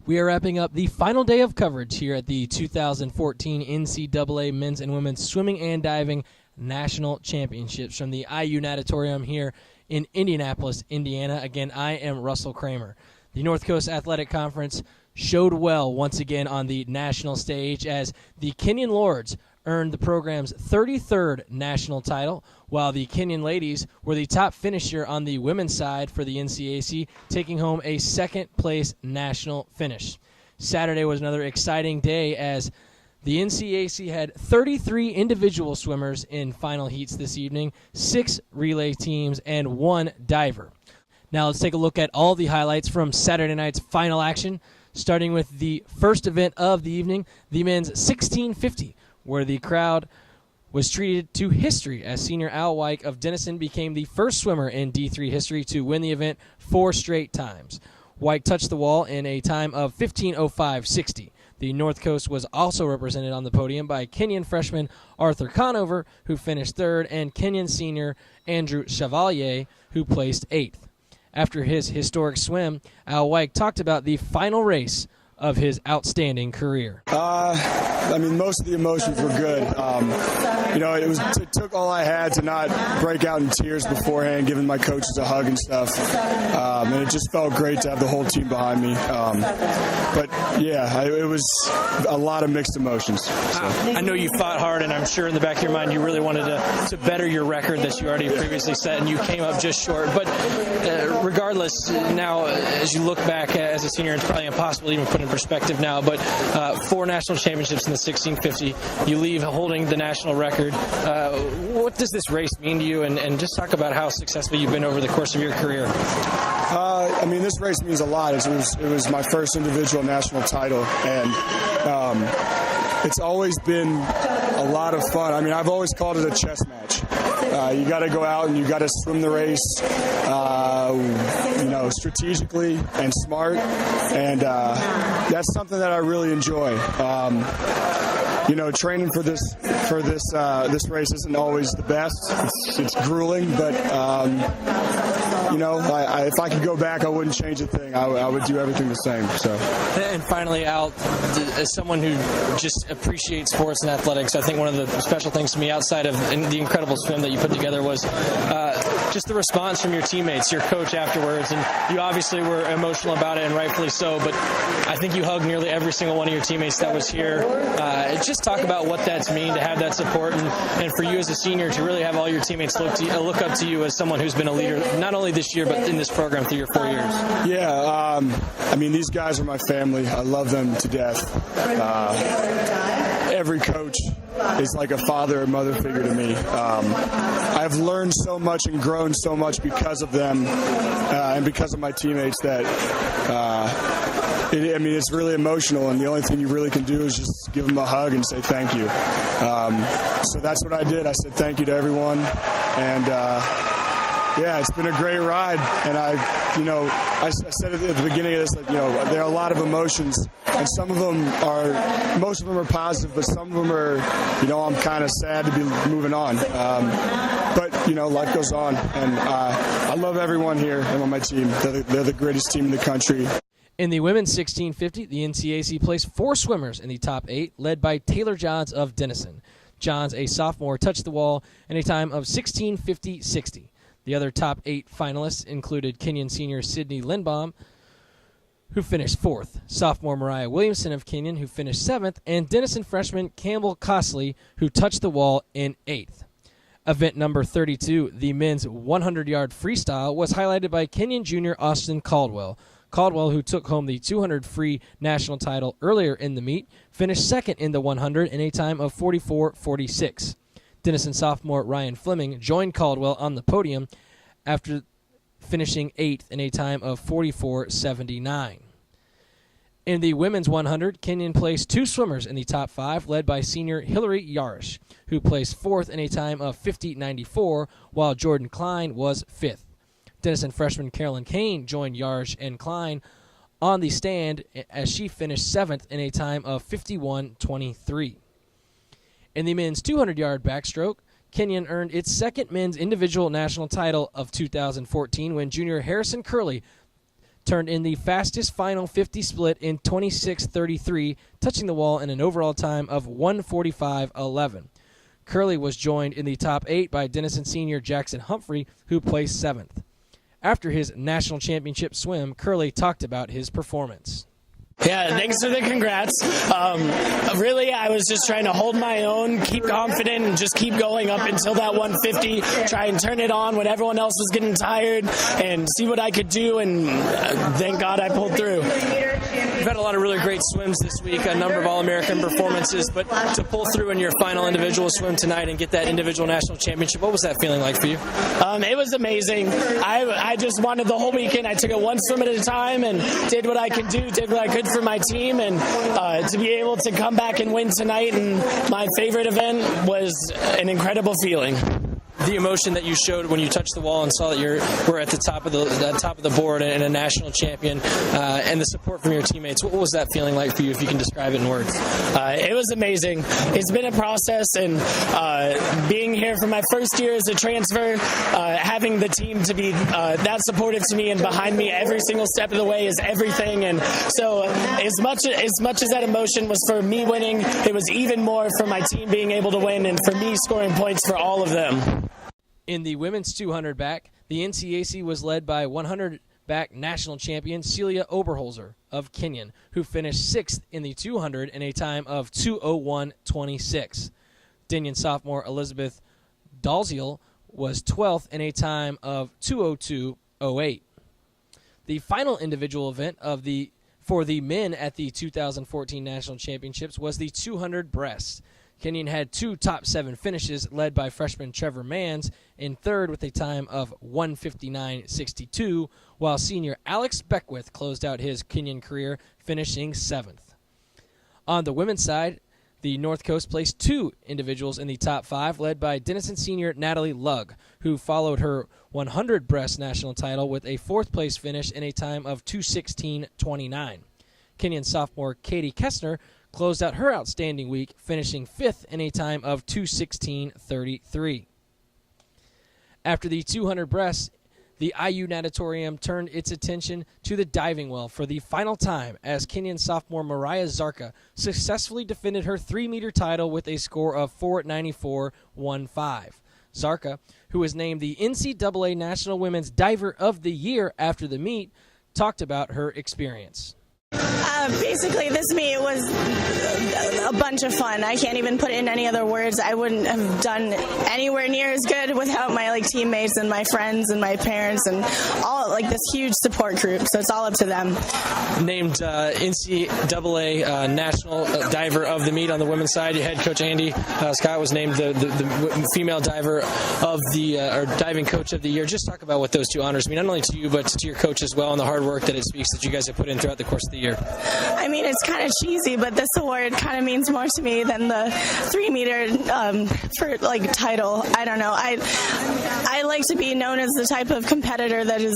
We are wrapping up the final day of coverage here at the 2014 NCAA Men's and Women's Swimming and Diving National Championships from the IU Natatorium here in Indianapolis, Indiana. Again, I am Russell Kramer. The North Coast Athletic Conference showed well once again on the national stage as the Kenyon Lords earned the program's 33rd national title, while the Kenyon ladies were the top finisher on the women's side for the NCAC, taking home a second-place national finish. Saturday was another exciting day as the NCAC had 33 individual swimmers in final heats this evening, 6 relay teams, and 1 diver. Now let's take a look at all the highlights from Saturday night's final action, starting with the first event of the evening, the men's 1650, where the crowd was treated to history as senior Al Wyke of Denison became the first swimmer in D3 history to win the event 4 straight times. Wyke touched the wall in a time of 15:05.60. The North Coast was also represented on the podium by Kenyon freshman Arthur Conover, who finished 3rd, and Kenyon senior Andrew Chevalier, who placed 8th. After his historic swim, Al Wyke talked about the final race of his outstanding career. Most of the emotions were good. It took all I had to not break out in tears beforehand, giving my coaches a hug and stuff. And it just felt great to have the whole team behind me. It was a lot of mixed emotions. So. I know you fought hard, and I'm sure in the back of your mind you really wanted to better your record that you already previously set, and you came up just short. But regardless, now as you look back as a senior, it's probably impossible to even put in perspective now, but 4 national championships in the 1650. You leave holding the national record. What does this race mean to you? And just talk about how successful you've been over the course of your career. This race means a lot. It was my first individual national title, and it's always been a lot of fun. I've always called it a chess match. You got to go out and you got to swim the race, strategically and smart, and that's something that I really enjoy. Training for this race isn't always the best. It's grueling, but if I could go back, I wouldn't change a thing. I would do everything the same. So. And finally, Al, as someone who just appreciates sports and athletics, I think one of the special things to me outside of the incredible swim that you put together was just the response from your teammates, your coach afterwards, and you obviously were emotional about it, and rightfully so, but I think you hugged nearly every single one of your teammates that was here. Just talk about what that's mean to have that support, and for you as a senior to really have all your teammates look up to you as someone who's been a leader, not only this year, but in this program through your 4 years. Yeah, these guys are my family. I love them to death. Every coach is like a father or mother figure to me. I've learned so much and grown so much because of them and because of my teammates that it's really emotional, and the only thing you really can do is just give them a hug and say thank you. So that's what I did. I said thank you to everyone, and it's been a great ride. And I said at the beginning of this, there are a lot of emotions, and most of them are positive, but some of them are, I'm kind of sad to be moving on. But life goes on, and I love everyone here and on my team. They're the greatest team in the country. In the women's 1650, the NCAC placed 4 swimmers in the top 8, led by Taylor Johns of Denison. Johns, a sophomore, touched the wall in a time of 16:50.60. The other top 8 finalists included Kenyon senior Sydney Lindbaum, who finished 4th, sophomore Mariah Williamson of Kenyon, who finished 7th, and Denison freshman Campbell Cosley, who touched the wall in 8th. Event number 32, the men's 100-yard freestyle, was highlighted by Kenyon junior Austin Caldwell, who took home the 200 free national title earlier in the meet, finished 2nd in the 100 in a time of 44.46. Denison sophomore Ryan Fleming joined Caldwell on the podium after finishing 8th in a time of 44.79. In the women's 100, Kenyon placed 2 swimmers in the top 5, led by senior Hillary Yarish, who placed 4th in a time of 50.94, while Jordan Klein was 5th. Denison freshman Carolyn Kane joined Yarish and Klein on the stand as she finished 7th in a time of 51.23. In the men's 200-yard backstroke, Kenyon earned its 2nd men's individual national title of 2014 when junior Harrison Curley turned in the fastest final 50 split in 26:33, touching the wall in an overall time of 1:45.11. Curley was joined in the top 8 by Denison senior Jackson Humphrey, who placed 7th. After his national championship swim, Curley talked about his performance. Yeah, thanks for the congrats. Really, I was just trying to hold my own, keep confident, and just keep going up until that 150, try and turn it on when everyone else was getting tired, and see what I could do, and thank God I pulled through. You've had a lot of really great swims this week, a number of All-American performances, but to pull through in your final individual swim tonight and get that individual national championship, what was that feeling like for you? It was amazing. I just wanted the whole weekend. I took it one swim at a time and did what I could do, did what I could for my team, and to be able to come back and win tonight in my favorite event was an incredible feeling. The emotion that you showed when you touched the wall and saw that we're at the top of the board and a national champion, and the support from your teammates. What was that feeling like for you, if you can describe it in words? It was amazing. It's been a process, and being here for my first year as a transfer, having the team to be that supportive to me and behind me every single step of the way is everything. And so as much as that emotion was for me winning, it was even more for my team being able to win and for me scoring points for all of them. In the women's 200 back, the NCAC was led by 100 back national champion Celia Oberholzer of Kenyon, who finished 6th in the 200 in a time of 2:01.26. Denyon sophomore Elizabeth Dalziel was 12th in a time of 2:02.08. The final individual event for the men at the 2014 National Championships was the 200 breast. Kenyon had 2 top 7 finishes, led by freshman Trevor Manns in 3rd with a time of 1:59.62, while senior Alex Beckwith closed out his Kenyon career, finishing 7th. On the women's side, the North Coast placed 2 individuals in the top 5, led by Denison senior Natalie Lugg, who followed her 100 breast national title with a 4th-place finish in a time of 2:16.29. Kenyon sophomore Katie Kessner closed out her outstanding week, finishing 5th in a time of 2:16.33. After the 200 breasts, the IU Natatorium turned its attention to the diving well for the final time as Kenyon sophomore Mariah Zarqa successfully defended her 3-meter title with a score of 4.94.15. Zarqa, who was named the NCAA National Women's Diver of the Year after the meet, talked about her experience. Basically, this meet was a bunch of fun. I can't even put it in any other words. I wouldn't have done anywhere near as good without my teammates and my friends and my parents and all this huge support group. So it's all up to them. Named NCAA National Diver of the Meet on the women's side. Your head coach Andy Scott was named the female diver of the or diving coach of the year. Just talk about what those 2 honors mean, not only to you but to your coach as well, and the hard work that it speaks that you guys have put in throughout the course of the year. I mean, it's kind of cheesy, but this award kind of means more to me than the 3-meter for title. I don't know. I like to be known as the type of competitor that is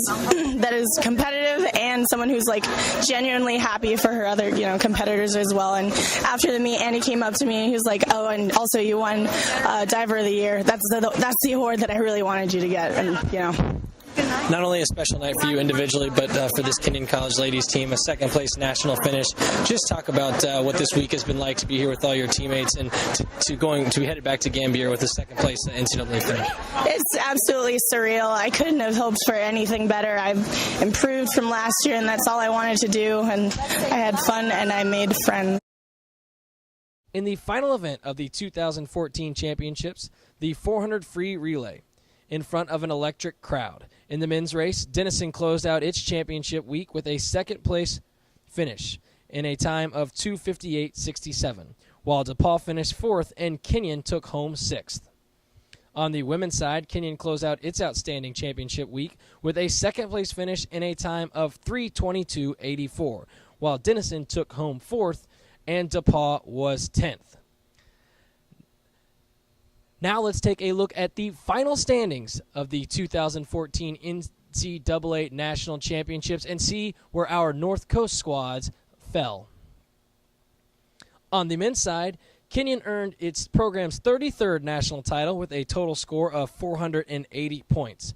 competitive and someone who's genuinely happy for her other competitors as well. And after the meet, Andy came up to me and he was like, "Oh, and also you won Diver of the Year. That's the award that I really wanted you to get." And Not only a special night for you individually, but for this Kenyon College ladies team, a 2nd-place national finish. Just talk about what this week has been like to be here with all your teammates and to be headed back to Gambier with a 2nd-place NCAA finish. It's absolutely surreal. I couldn't have hoped for anything better. I've improved from last year, and that's all I wanted to do. And I had fun, and I made friends. In the final event of the 2014 championships, the 400 free relay, in front of an electric crowd. In the men's race, Denison closed out its championship week with a 2nd-place finish in a time of 2:58.67, while DePaul finished 4th and Kenyon took home 6th. On the women's side, Kenyon closed out its outstanding championship week with a 2nd-place finish in a time of 3:22.84, while Denison took home 4th and DePaul was 10th. Now let's take a look at the final standings of the 2014 NCAA National Championships and see where our North Coast squads fell. On the men's side, Kenyon earned its program's 33rd national title with a total score of 480 points.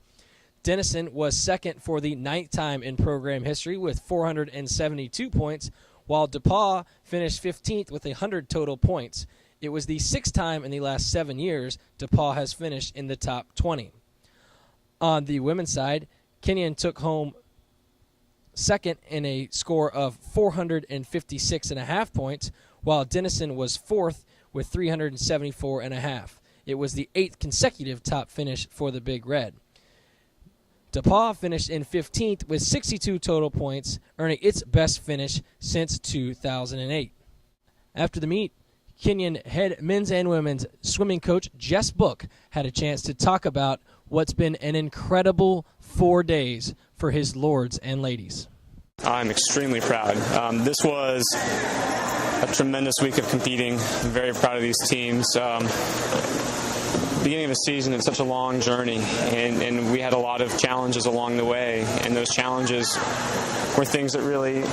Denison was second for the 9th time in program history with 472 points, while DePauw finished 15th with 100 total points. It was the 6th time in the last 7 years DePauw has finished in the top 20. On the women's side, Kenyon took home second in a score of 456.5 points, while Denison was fourth with 374.5. It was the 8th consecutive top finish for the Big Red. DePauw finished in 15th with 62 total points, earning its best finish since 2008. After the meet, Kenyon head men's and women's swimming coach Jess Book had a chance to talk about what's been an incredible 4 days for his lords and ladies. I'm extremely proud. This was a tremendous week of competing. I'm very proud of these teams. Beginning of a season, it's such a long journey, and we had a lot of challenges along the way, and those challenges were things that really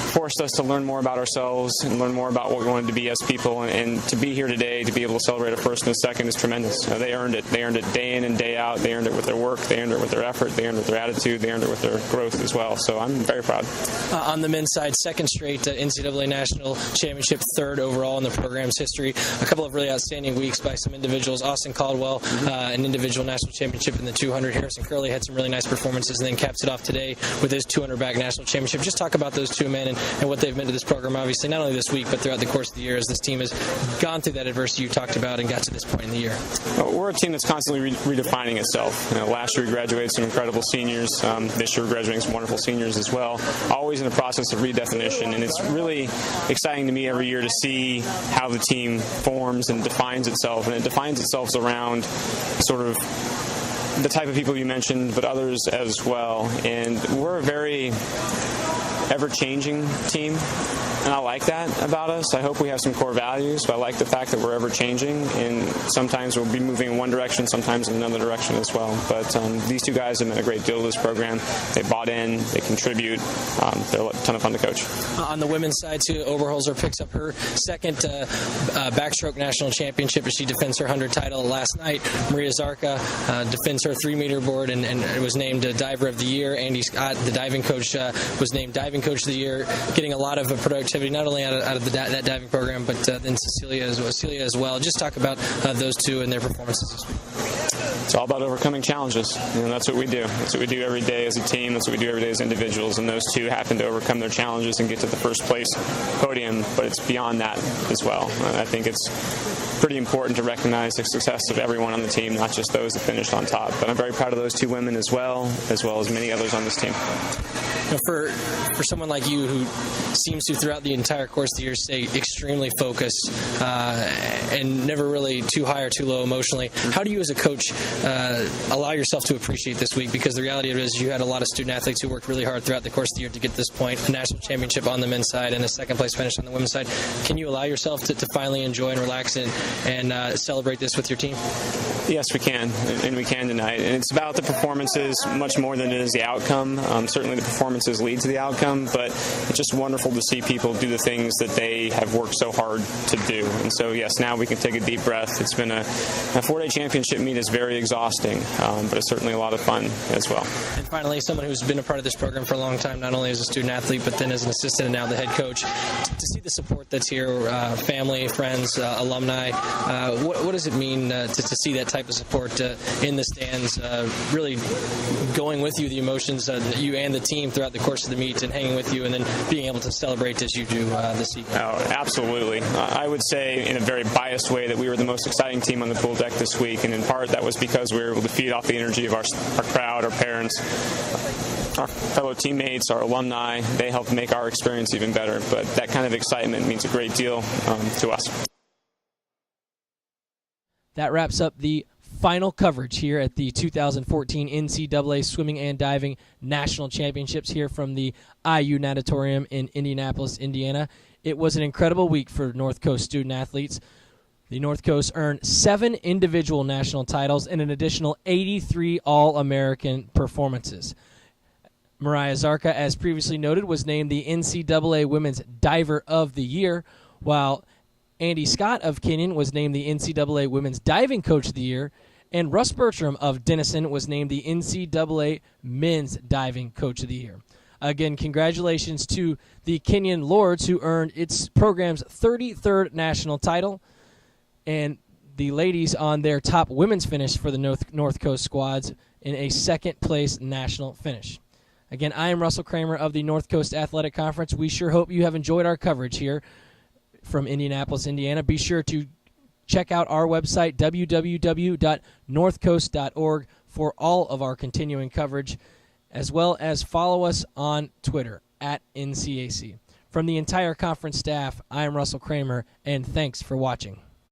forced us to learn more about ourselves and learn more about what we wanted to be as people, and to be here today, to be able to celebrate a first and a second is tremendous. They earned it. They earned it day in and day out. They earned it with their work. They earned it with their effort. They earned it with their attitude. They earned it with their growth as well. So I'm very proud. On the men's side, second straight NCAA National Championship, third overall in the program's history. A couple of really outstanding weeks by some individuals. Austin Caldwell, an individual national championship in the 200. Harrison Curley had some really nice performances, and then caps it off today with his 200-back national championship. Just talk about those two men and what they've meant to this program, obviously, not only this week, but throughout the course of the year as this team has gone through that adversity you talked about and got to this point in the year. We're a team that's constantly redefining itself. Last year we graduated some incredible seniors. This year we're graduating some wonderful seniors as well. Always in the process of redefinition, and it's really exciting to me every year to see how the team forms and defines itself, and it defines itself around sort of the type of people you mentioned, but others as well. And we're a very ever-changing team, and I like that about us. I hope we have some core values, but I like the fact that we're ever-changing, and sometimes we'll be moving in one direction, sometimes in another direction as well. But these two guys have meant a great deal to this program. They bought in, they contribute. They're a ton of fun to coach. On the women's side, too, Oberholzer picks up her second backstroke national championship as she defends her 100 title last night. Mariah Zarqa defends her 3-meter board and was named Diver of the Year. Andy Scott, the diving coach, was named Diving Coach of the Year, getting a lot of productivity, not only out of that diving program, but then Celia as well. Just talk about those two and their performances this week. It's all about overcoming challenges. That's what we do. That's what we do every day as a team. That's what we do every day as individuals. And those two happen to overcome their challenges and get to the first place podium, but it's beyond that as well. I think it's pretty important to recognize the success of everyone on the team, not just those that finished on top. But I'm very proud of those two women as well as many others on this team. For someone like you who seems to, throughout the entire course of the year, stay extremely focused and never really too high or too low emotionally, how do you as a coach allow yourself to appreciate this week? Because the reality of it is you had a lot of student athletes who worked really hard throughout the course of the year to get to this point, a national championship on the men's side and a second-place finish on the women's side. Can you allow yourself to finally enjoy and relax and celebrate this with your team? Yes, we can, and we can tonight. And it's about the performances much more than it is the outcome. Certainly the performances lead to the outcome, but it's just wonderful to see people do the things that they have worked so hard to do. And so, yes, now we can take a deep breath. It's been a 4-day championship meet is very exhausting, but it's certainly a lot of fun as well. And finally, someone who's been a part of this program for a long time, not only as a student athlete, but then as an assistant and now the head coach, to see the support that's here, family, friends, alumni, what does it mean to see that type of support in the stands, really going with you, the emotions, you and the team throughout the course of the meet and hanging with you, and then being able to celebrate as you do this evening? Oh, absolutely. I would say in a very biased way that we were the most exciting team on the pool deck this week, and in part that was because we were able to feed off the energy of our crowd, our parents, our fellow teammates, our alumni. They helped make our experience even better, but that kind of excitement means a great deal to us. That wraps up the final coverage here at the 2014 NCAA Swimming and Diving National Championships here from the IU Natatorium in Indianapolis, Indiana. It was an incredible week for North Coast student athletes. The North Coast earned 7 individual national titles and an additional 83 All-American performances. Mariah Zarqa, as previously noted, was named the NCAA Women's Diver of the Year, while Andy Scott of Kenyon was named the NCAA Women's Diving Coach of the Year, And Russ Bertram of Denison was named the NCAA Men's Diving Coach of the Year. Again, congratulations to the Kenyon Lords, who earned its program's 33rd national title, and the ladies on their top women's finish for the North Coast squads in a second-place national finish. Again, I am Russell Kramer of the North Coast Athletic Conference. We sure hope you have enjoyed our coverage here from Indianapolis, Indiana. Be sure to check out our website, www.northcoast.org, for all of our continuing coverage, as well as follow us on Twitter, @NCAC. From the entire conference staff, I am Russell Kramer, and thanks for watching.